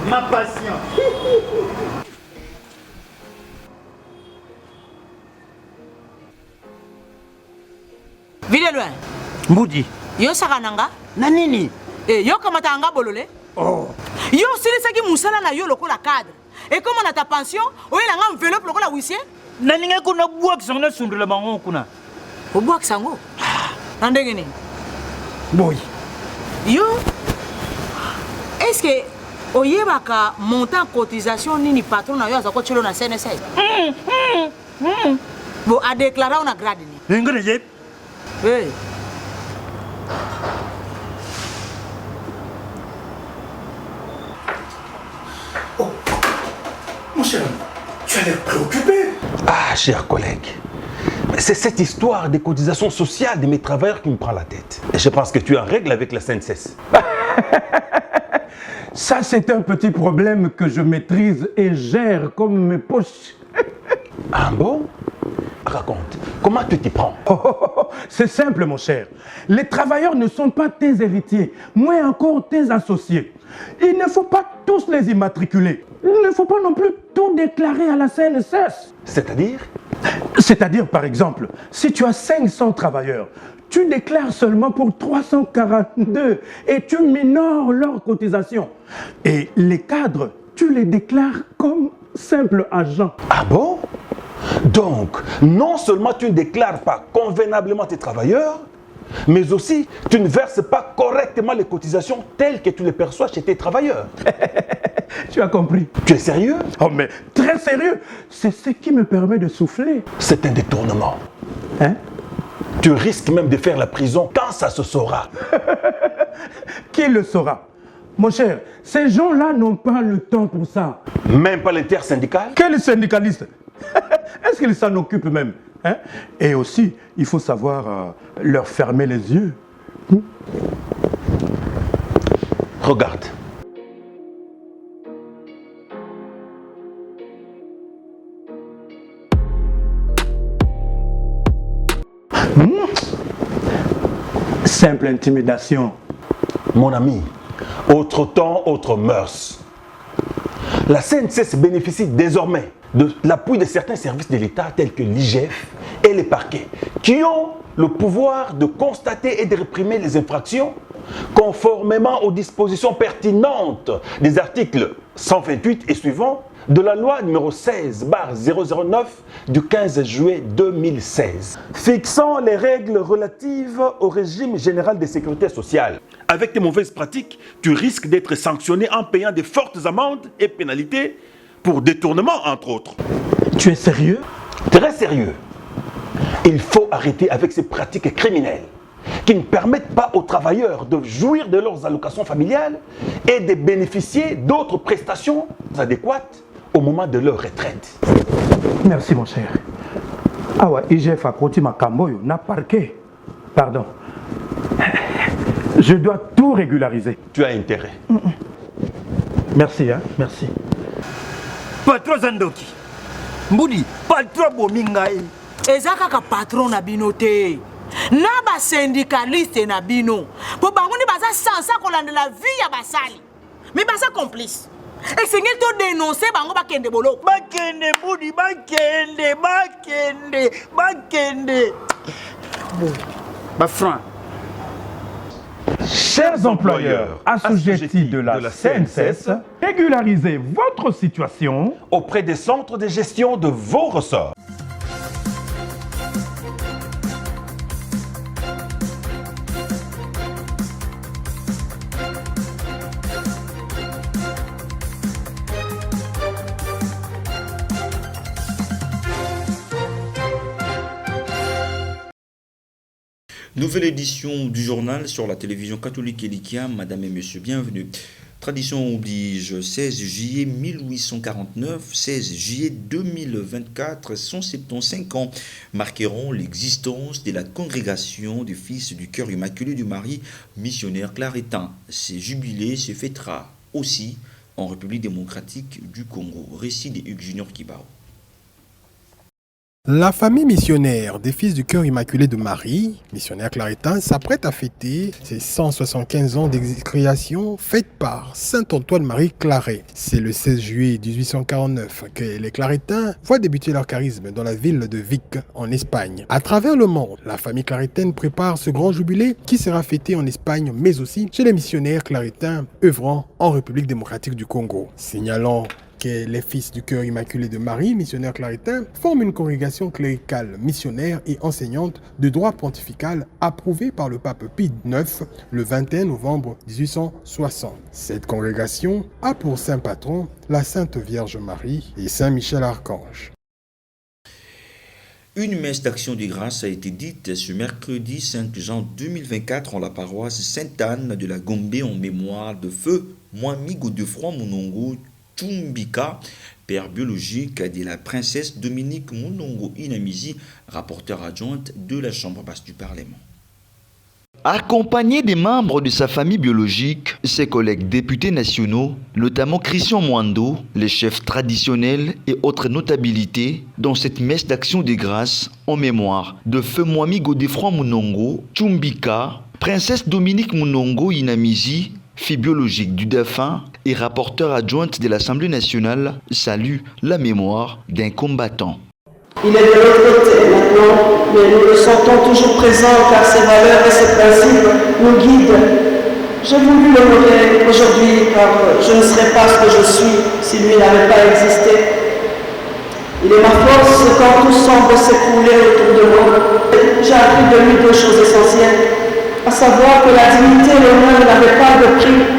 Ma passion. Vile loin. Mbudi. Yo sakananga. Na nini? Yo kamata anga bolole. Oh. Yo silisaki musala na yo lokola cadre. Et comme on a ta pension, oyo la nga enveloppe lokola huissier. Na ninga kuna bua kisanga sundula bango kuna. Obua kisango. Na ndenge nini? Boy. Yo est-ce que oyebaka montant cotisation nini patron na yo azako chelo na CNSA? Bon a déclarer on a grade ni. Ngene yep. Hey. Oh, mon cher, tu as l'air préoccupé. Ah, chers collègues, c'est cette histoire des cotisations sociales de mes travailleurs qui me prend la tête. Et je pense que tu es en règle avec la CNSS. Ça, c'est un petit problème que je maîtrise et gère comme mes poches. Ah bon? Raconte, comment tu t'y prends? C'est simple, mon cher. Les travailleurs ne sont pas tes héritiers, moins encore tes associés. Il ne faut pas tous les immatriculer. Il ne faut pas non plus tout déclarer à la CNSS. C'est-à-dire? C'est-à-dire, par exemple, si tu as 500 travailleurs, tu déclares seulement pour 342 et tu minores leurs cotisations. Et les cadres, tu les déclares comme simples agents. Ah bon? Donc, non seulement tu ne déclares pas convenablement tes travailleurs, mais aussi tu ne verses pas correctement les cotisations telles que tu les perçois chez tes travailleurs. Tu as compris? Tu es sérieux? Oh mais très sérieux! C'est ce qui me permet de souffler. C'est un détournement. Hein? Tu risques même de faire la prison quand ça se saura. Qui le saura? Mon cher, ces gens-là n'ont pas le temps pour ça. Même pas l'intersyndical? Quel syndicaliste? Est-ce qu'ils s'en occupent même? Hein? Et aussi, il faut savoir leur fermer les yeux. Regarde. Simple intimidation. Mon ami, autre temps, autre mœurs. La CNSS bénéficie désormais de l'appui de certains services de l'État tels que l'IGF et les parquets qui ont le pouvoir de constater et de réprimer les infractions conformément aux dispositions pertinentes des articles 128 et suivants de la loi numéro 16/009 du 15 juillet 2016 fixant les règles relatives au régime général de sécurité sociale. Avec tes mauvaises pratiques, tu risques d'être sanctionné en payant de fortes amendes et pénalités pour détournement, entre autres. Tu es sérieux? Très sérieux. Il faut arrêter avec ces pratiques criminelles qui ne permettent pas aux travailleurs de jouir de leurs allocations familiales et de bénéficier d'autres prestations adéquates au moment de leur retraite. Merci, mon cher. Ah ouais, IGF a côté ma camboyo, n'a parqué. Pardon. Je dois tout régulariser. Tu as intérêt. Merci, hein, merci. Patron Zandoki. Mbudi, patron bomingai. Eza kaka patron na bino te. Na ba syndicaliste na bino. Po bango ni baza sansa kolanda la vie ya basali. Mais baza complice. Et c'est ngel to dénoncer bango bakende bolo. Bakende Mbudi, bakende. Bon. Bah franc. Chers employeurs assujettis de la CNSS, régularisez votre situation auprès des centres de gestion de vos ressorts. Nouvelle édition du journal sur la télévision catholique Elikia. Madame et Monsieur, bienvenue. Tradition oblige, 16 juillet 1849, 16 juillet 2024, 175 ans marqueront l'existence de la congrégation du Fils du Cœur Immaculé du Marie, missionnaire claretin. Ce jubilé se fêtera aussi en République démocratique du Congo. Récit de Hugues Junior Kibao. La famille missionnaire des Fils du Cœur Immaculé de Marie, missionnaire claretin, s'apprête à fêter ses 175 ans d'excréation faite par Saint Antoine-Marie Claret. C'est le 16 juillet 1849 que les claretins voient débuter leur charisme dans la ville de Vic, en Espagne. À travers le monde, la famille claretaine prépare ce grand jubilé qui sera fêté en Espagne, mais aussi chez les missionnaires claretains œuvrant en République démocratique du Congo. Signalant que les Fils du Cœur Immaculé de Marie, missionnaires claretains, forment une congrégation cléricale, missionnaire et enseignante de droit pontifical approuvée par le pape Pie IX le 21 novembre 1860. Cette congrégation a pour saint patron la Sainte Vierge Marie et Saint Michel Archange. Une messe d'action de grâce a été dite ce mercredi 5 janvier 2024 en la paroisse Sainte-Anne de la Gombe en mémoire de feu Mwami Godefroid Munongo Chumbika, père biologique de la princesse Dominique Munongo Inamizi, rapporteure adjointe de la Chambre basse du Parlement. Accompagné des membres de sa famille biologique, ses collègues députés nationaux, notamment Christian Mwando, les chefs traditionnels et autres notabilités, dans cette messe d'action de grâce en mémoire de feu Mwami Godefroid Munongo Chumbika, princesse Dominique Munongo Inamizi, fille biologique du défunt et rapporteure adjointe de l'Assemblée nationale, salue la mémoire d'un combattant. Il est de l'autre côté maintenant, mais nous le sentons toujours présent car ses valeurs et ses principes nous guident. J'ai voulu l'honorer aujourd'hui car je ne serais pas ce que je suis si lui n'avait pas existé. Il est ma force quand tout semble s'écrouler autour de moi. J'ai appris de lui deux choses essentielles, à savoir que la dignité et l'honneur n'avaient pas de prix.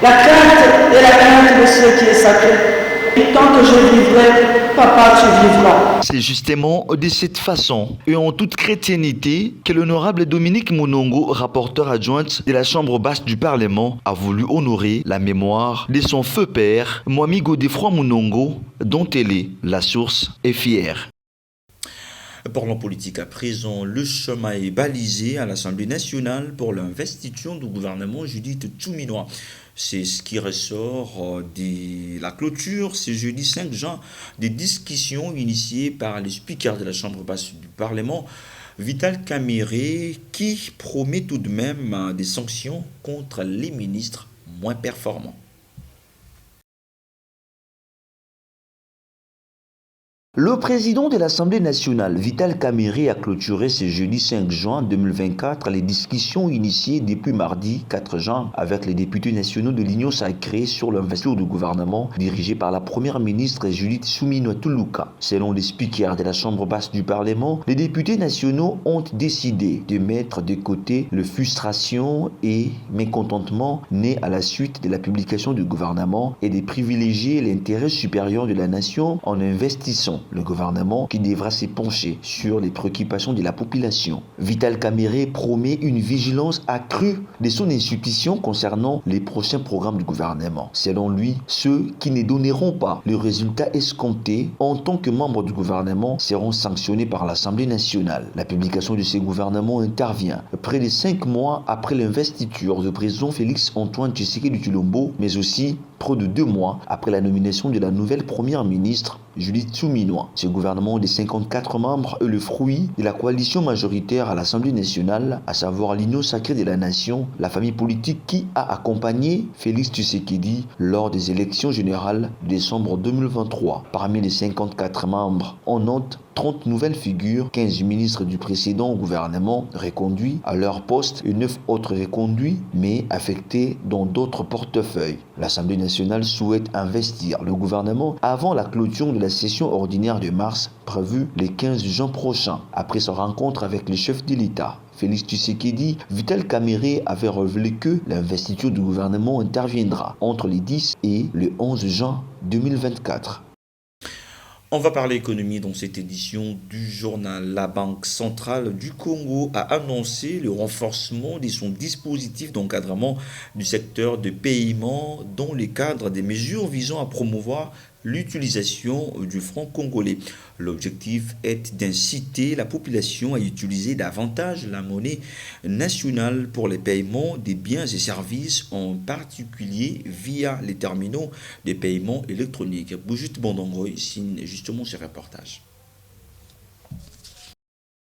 La crainte est la crainte de ce qui est sacré. Et tant que je vivrai, papa, tu vivras. C'est justement de cette façon et en toute chrétiennité que l'honorable Dominique Munongo, rapporteur adjointe de la Chambre basse du Parlement, a voulu honorer la mémoire de son feu père, Mwami Godefroid Munongo, dont elle est la source et fière. Parlons politique à présent, le chemin est balisé à l'Assemblée nationale pour l'investiture du gouvernement Judith Tchouminawa. C'est ce qui ressort de la clôture, ce jeudi 5 juin, des discussions initiées par le speaker de la Chambre basse du Parlement, Vital Kamerhe, qui promet tout de même des sanctions contre les ministres moins performants. Le président de l'Assemblée nationale, Vital Kamerhe, a clôturé ce jeudi 5 juin 2024 les discussions initiées depuis mardi 4 juin avec les députés nationaux de l'Union sacrée sur l'investiture du gouvernement dirigé par la première ministre Judith Suminwa Tuluka. Selon les speakers de la Chambre basse du Parlement, les députés nationaux ont décidé de mettre de côté le frustration et mécontentement nés à la suite de la publication du gouvernement et de privilégier l'intérêt supérieur de la nation en investissant le gouvernement qui devra se pencher sur les préoccupations de la population. Vital Kamerhe promet une vigilance accrue de son institution concernant les prochains programmes du gouvernement. Selon lui, ceux qui ne donneront pas le résultat escompté en tant que membres du gouvernement seront sanctionnés par l'Assemblée nationale. La publication de ce gouvernement intervient près de 5 mois après l'investiture du président Félix Antoine Tshisekedi Tshilombo, mais aussi près de 2 mois après la nomination de la nouvelle première ministre Judith Suminwa. Ce gouvernement de 54 membres est le fruit de la coalition majoritaire à l'Assemblée nationale, à savoir l'Union sacrée de la nation, la famille politique qui a accompagné Félix Tshisekedi lors des élections générales de décembre 2023. Parmi les 54 membres, on note 30 nouvelles figures, 15 ministres du précédent gouvernement reconduits à leur poste et 9 autres reconduits mais affectés dans d'autres portefeuilles. L'Assemblée nationale souhaite investir le gouvernement avant la clôture de la session ordinaire de mars prévue le 15 juin prochain. Après sa rencontre avec les chefs de l'État, Félix Tshisekedi, Vital Kamerhe avait révélé que l'investiture du gouvernement interviendra entre les 10 et le 11 juin 2024. On va parler économie dans cette édition du journal. La Banque centrale du Congo a annoncé le renforcement de son dispositif d'encadrement du secteur de paiement dans le cadre des mesures visant à promouvoir l'utilisation du franc congolais. L'objectif est d'inciter la population à utiliser davantage la monnaie nationale pour les paiements des biens et services, en particulier via les terminaux de paiement électroniques. Brigitte Bondongoy signe justement ce reportage.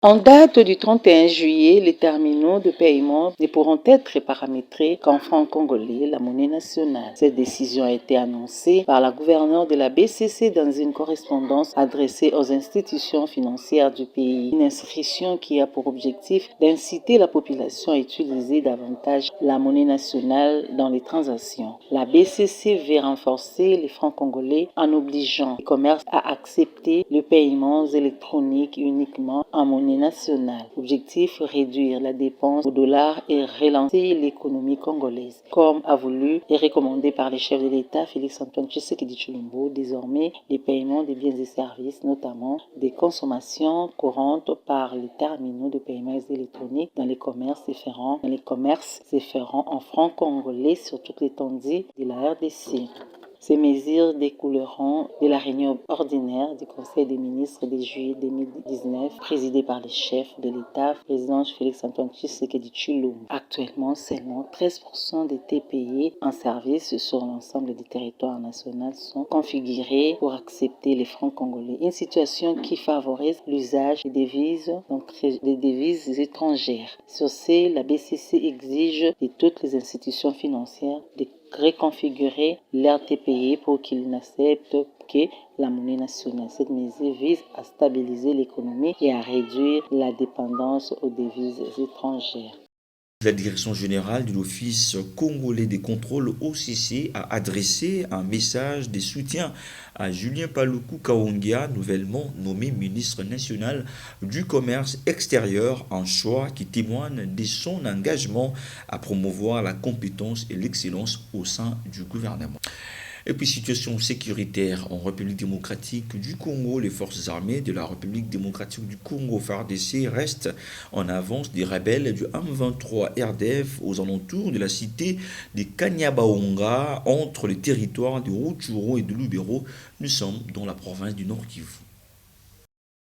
En date du 31 juillet, les terminaux de paiement ne pourront être paramétrés qu'en francs congolais, la monnaie nationale. Cette décision a été annoncée par la gouverneure de la BCC dans une correspondance adressée aux institutions financières du pays. Une inscription qui a pour objectif d'inciter la population à utiliser davantage la monnaie nationale dans les transactions. La BCC veut renforcer les francs congolais en obligeant les commerces à accepter le paiement électronique uniquement en monnaie nationale. Objectif, réduire la dépense au dollar et relancer l'économie congolaise. Comme a voulu et recommandé par le chef de l'État, Félix-Antoine Tshisekedi Tshilombo, désormais les paiements des biens et services, notamment des consommations courantes par les terminaux de paiement électroniques dans les commerces se feront en francs congolais sur toute l'étendue de la RDC. Ces mesures découleront de la réunion ordinaire du Conseil des ministres de juillet 2019, présidée par le chef de l'État, président Félix-Antoine Tshisekedi Tshilombo. Actuellement, seulement 13% des TPI en service sur l'ensemble du territoire national sont configurés pour accepter les francs congolais. Une situation qui favorise l'usage des devises étrangères. Sur ce, la BCC exige de toutes les institutions financières de reconfigurer leur TPI pour qu'ils n'acceptent que la monnaie nationale. Cette mesure vise à stabiliser l'économie et à réduire la dépendance aux devises étrangères. La direction générale de l'Office congolais des contrôles OCC a adressé un message de soutien à Julien Paluku Kaongia, nouvellement nommé ministre national du commerce extérieur, un choix qui témoigne de son engagement à promouvoir la compétence et l'excellence au sein du gouvernement. Et puis, situation sécuritaire en République démocratique du Congo. Les forces armées de la République démocratique du Congo, FARDC, restent en avance des rebelles du M23 RDF aux alentours de la cité de Kanyabayonga, entre les territoires de Rutshuru et de Lubero. Nous sommes dans la province du Nord Kivu.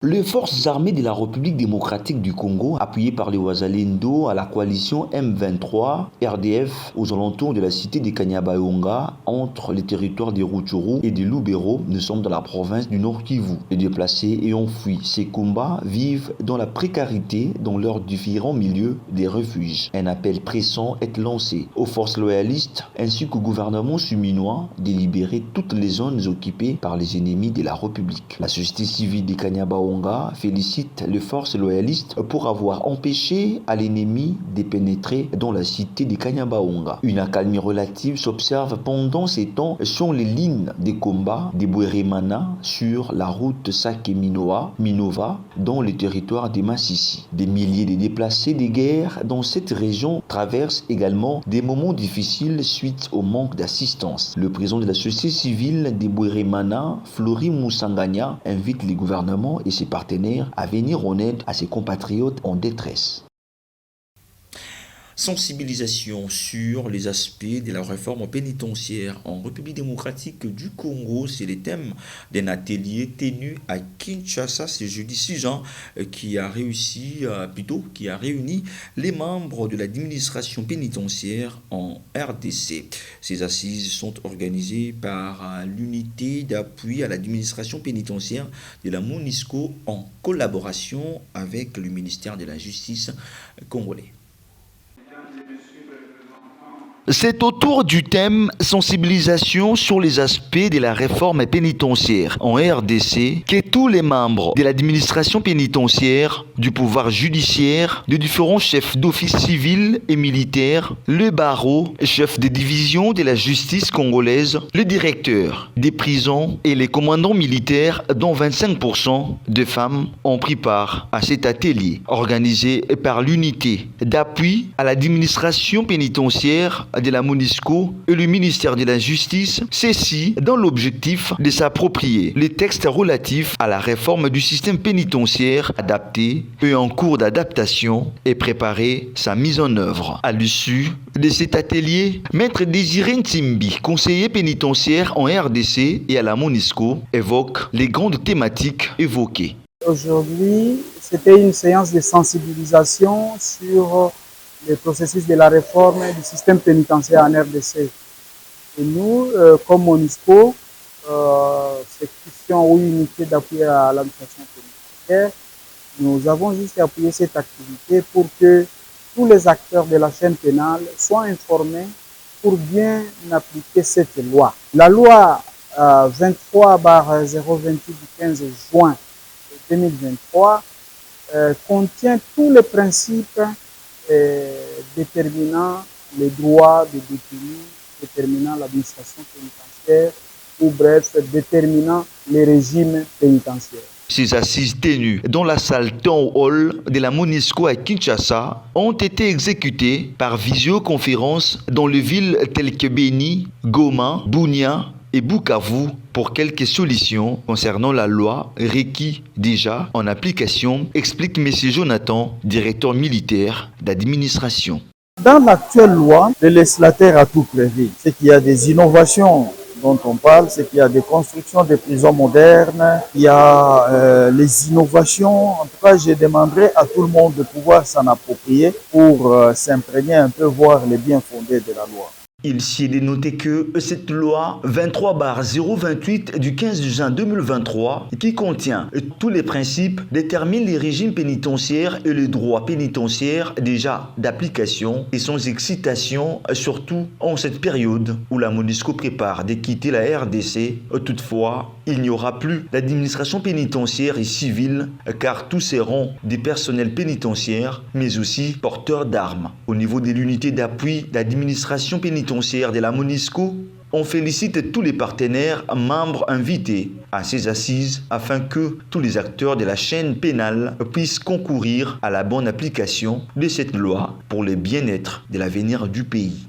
Les forces armées de la République démocratique du Congo, appuyées par les Wazalendo à la coalition M23 RDF aux alentours de la cité de Kanyabayonga, entre les territoires de Rutshuru et de Lubero, nous sommes dans la province du Nord Kivu. Les déplacés ayant fui ces combats vivent dans la précarité dans leurs différents milieux des refuges. Un appel pressant est lancé aux forces loyalistes ainsi qu'au gouvernement chuminois de libérer toutes les zones occupées par les ennemis de la République. La société civile de Kanyabayonga félicite les forces loyalistes pour avoir empêché à l'ennemi de pénétrer dans la cité de Kanyabayonga. Une accalmie relative s'observe pendant ces temps sur les lignes de combat de Bweremana sur la route Sake-Minova dans le territoire de Massissi. Des milliers de déplacés de guerre dans cette région traversent également des moments difficiles suite au manque d'assistance. Le président de la société civile de Bweremana, Flori Moussanganya, invite les gouvernements et ses partenaires à venir en aide à ses compatriotes en détresse. Sensibilisation sur les aspects de la réforme pénitentiaire en République démocratique du Congo, c'est le thème d'un atelier tenu à Kinshasa ce jeudi 6 juin qui a réuni les membres de l'administration pénitentiaire en RDC. Ces assises sont organisées par l'unité d'appui à l'administration pénitentiaire de la MONUSCO en collaboration avec le ministère de la Justice congolais. C'est autour du thème sensibilisation sur les aspects de la réforme pénitentiaire en RDC que tous les membres de l'administration pénitentiaire, du pouvoir judiciaire, de différents chefs d'office civil et militaires, le barreau, chef de division de la justice congolaise, le directeur des prisons et les commandants militaires, dont 25% de femmes, ont pris part à cet atelier organisé par l'unité d'appui à l'administration pénitentiaire de la MONUSCO et le ministère de la Justice, ceci dans l'objectif de s'approprier les textes relatifs à la réforme du système pénitentiaire adapté et en cours d'adaptation et préparer sa mise en œuvre. À l'issue de cet atelier, Maître Désiré Ntimbi, conseiller pénitentiaire en RDC et à la MONUSCO, évoque les grandes thématiques évoquées. Aujourd'hui, c'était une séance de sensibilisation sur le processus de la réforme du système pénitentiaire en RDC. Et nous, comme MONUSCO, cette question ou unité d'appui à l'administration pénitentiaire, Nous avons juste appuyé cette activité pour que tous les acteurs de la chaîne pénale soient informés pour bien appliquer cette loi. La loi 23/028 du 15 juin 2023 contient tous les principes déterminant les droits des détenus, déterminant l'administration pénitentiaire ou bref, déterminant les régimes pénitentiaires. Ces assises tenues dans la salle Town Hall de la MONUSCO à Kinshasa ont été exécutées par visioconférence dans les villes telles que Beni, Goma, Bunia et Bukavu pour quelques solutions concernant la loi requise déjà en application, explique M. Jonathan, directeur militaire d'administration. Dans l'actuelle loi, le législateur a tout prévu. C'est qu'il y a des innovations dont on parle, c'est qu'il y a des constructions de prisons modernes, il y a les innovations. En tout cas, je demanderai à tout le monde de pouvoir s'en approprier pour s'imprégner un peu, voir les biens fondés de la loi. Il s'y est noté que cette loi 23/028 du 15 juin 2023, qui contient tous les principes, détermine les régimes pénitentiaires et les droits pénitentiaires déjà d'application et sans excitation, surtout en cette période où la MONUSCO prépare de quitter la RDC. Toutefois, il n'y aura plus d'administration pénitentiaire et civile car tous seront des personnels pénitentiaires mais aussi porteurs d'armes. Au niveau de l'unité d'appui d'administration pénitentiaire de la MONUSCO, on félicite tous les partenaires membres invités à ces assises afin que tous les acteurs de la chaîne pénale puissent concourir à la bonne application de cette loi pour le bien-être de l'avenir du pays.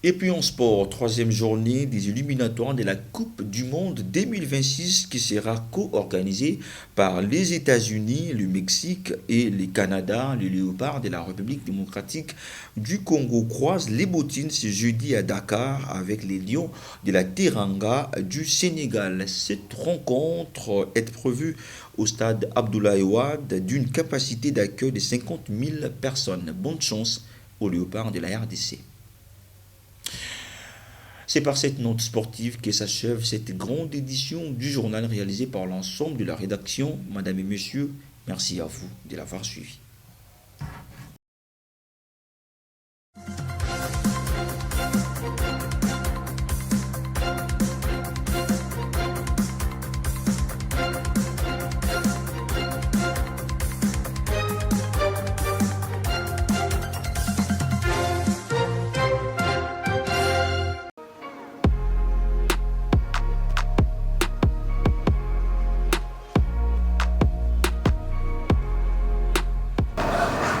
Et puis en sport, troisième journée des éliminatoires de la Coupe du Monde 2026 qui sera co-organisée par les États-Unis, le Mexique et le Canada. Les Léopards de la République démocratique du Congo croisent les bottines ce jeudi à Dakar avec les Lions de la Teranga du Sénégal. Cette rencontre est prévue au stade Abdoulaye Wade d'une capacité d'accueil de 50 000 personnes. Bonne chance aux Léopards de la RDC. C'est par cette note sportive que s'achève cette grande édition du journal réalisé par l'ensemble de la rédaction. Madame et messieurs, merci à vous de l'avoir suivi.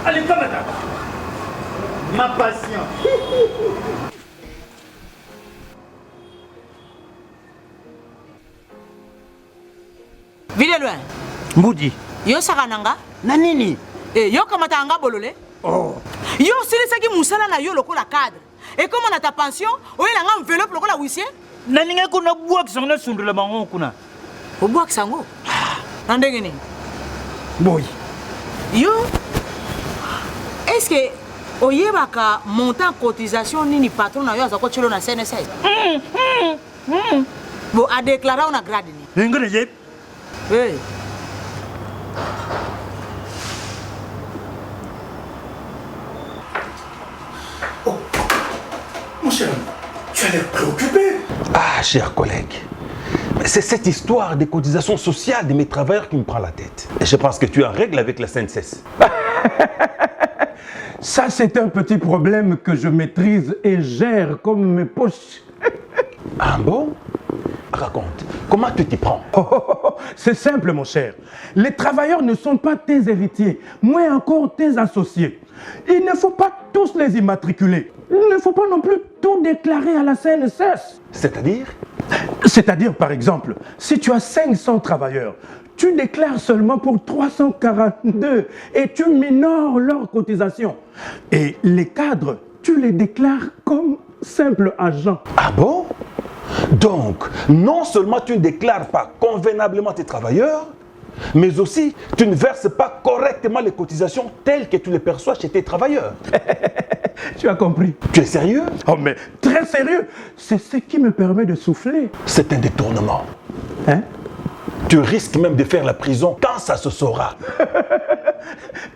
Allez, pas madame. Ma patience. Vile loin. Mbudi. Yo sakananga. Na nini? Yo kamata anga bolole. Oh. Yo silisaki musala na yo lokola cadre. Et comme on a ta pension, oyela nga enveloppe lokola huissier. Na ninga kuna buak sangna sundula bango kuna. O buak sango. Nandenge ni. Boy. Yo est-ce que oyebaka montant cotisation nini patron na yo azako chelo na CNSS? Bo a déclaré on a grade ni. Ngone yep. Hey. Oh, mon cher, tu as l'air préoccupé. Ah, chers collègues, c'est cette histoire des cotisations sociales de mes travailleurs qui me prend la tête. Et je pense que tu es en règle avec la CNSS. Ça, c'est un petit problème que je maîtrise et gère comme mes poches. Ah bon? Raconte, comment tu t'y prends? C'est simple, mon cher. Les travailleurs ne sont pas tes héritiers, moins encore tes associés. Il ne faut pas tous les immatriculer. Il ne faut pas non plus tout déclarer à la CNSS. C'est-à-dire? C'est-à-dire, par exemple, si tu as 500 travailleurs, tu déclares seulement pour 342 et tu minores leurs cotisations. Et les cadres, tu les déclares comme simples agents. Ah bon? Donc, non seulement tu ne déclares pas convenablement tes travailleurs, mais aussi tu ne verses pas correctement les cotisations telles que tu les perçois chez tes travailleurs. Tu as compris? Tu es sérieux? Oh mais très sérieux. C'est ce qui me permet de souffler. C'est un détournement. Hein? Tu risques même de faire la prison quand ça se saura.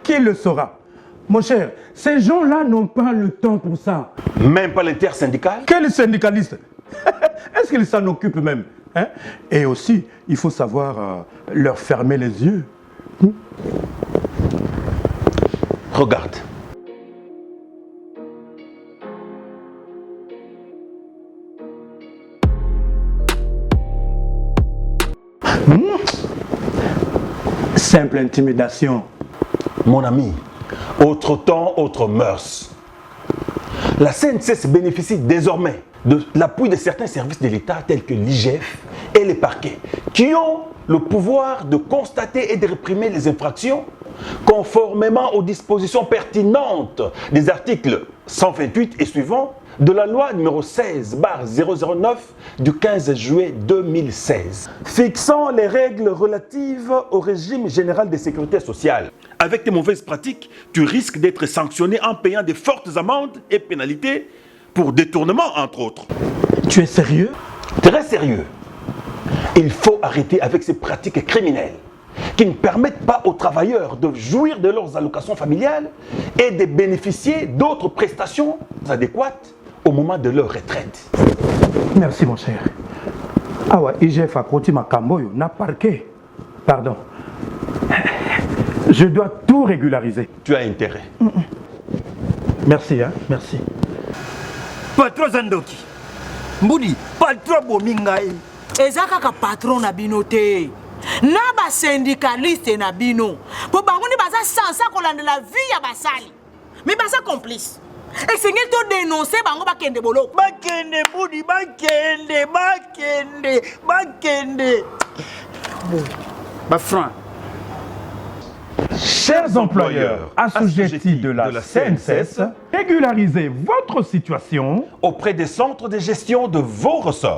Qui le saura? Mon cher, ces gens-là n'ont pas le temps pour ça. Même pas l'intersyndical? Quel syndicaliste? Est-ce qu'ils s'en occupent même, hein? Et aussi, il faut savoir leur fermer les yeux. Regarde. Simple intimidation. Mon ami, autre temps, autre mœurs. La CNCS bénéficie désormais de l'appui de certains services de l'État tels que l'IGF et les parquets, qui ont le pouvoir de constater et de réprimer les infractions conformément aux dispositions pertinentes des articles 128 et suivants de la loi numéro 16/009 du 15 juillet 2016, fixant les règles relatives au régime général de sécurité sociale. Avec tes mauvaises pratiques, tu risques d'être sanctionné en payant de fortes amendes et pénalités pour détournement, entre autres. Tu es sérieux? Très sérieux. Il faut arrêter avec ces pratiques criminelles qui ne permettent pas aux travailleurs de jouir de leurs allocations familiales et de bénéficier d'autres prestations adéquates au moment de leur retraite. Merci mon cher. Ah ouais, IGF a côté ma camboyo, n'a parqué. Pardon. Je dois tout régulariser. Tu as intérêt. Merci, hein, merci. Patron Zandoki. Mbudi, patron Bomingai. eza kaka patron na bino te na basyndicaliste na bino po bango ni baza sansa kolandela vie ya basali mais baza complice esengeli to dénoncer bango bakende boloko Bakende Mbudi, bakende. Bafran. Chers employeurs assujettis de la CNCS, régularisez votre situation auprès des centres de gestion de vos ressorts.